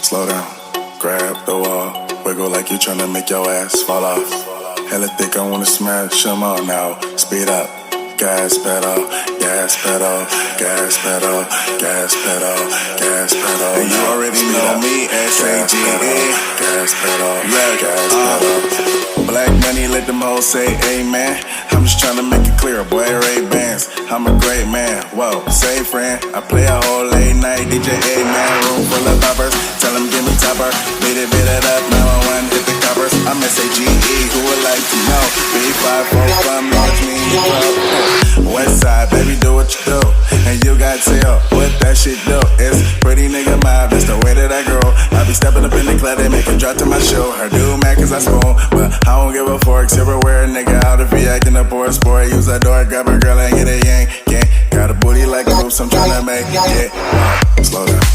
Slow down, grab the wall, wiggle like you tryna make your ass fall off. Hella thick, I wanna smash them all now. Speed up, gas pedal, gas pedal, gas pedal, gas pedal, gas pedal. And you already know me, S-A-G-E. Gas pedal, yeah, gas pedal. Black money, let them hoes say amen. I'm just tryna make it clear, boy, Ray-Bans. I'm a great man, whoa, say friend. I play a whole late night DJ, man. Room full of poppers, tell them give me topper. Beat it up, 911, hit the coppers. I'm S-A-G-E, who would like to know? B545, launch me in your club. West side, baby, do what you do. And you got tell what that shit do. It's pretty nigga mob, that's the way that I grow. I be stepping up in the club, they make it drop to my show. Her do mad cause I spoon, but I don't give a fork. Silverware, nigga, out of V, acting up for a sport. Use that door, grab a girl and get a yank, yank. Got a booty like a hoops, I'm tryna make it. Slow down.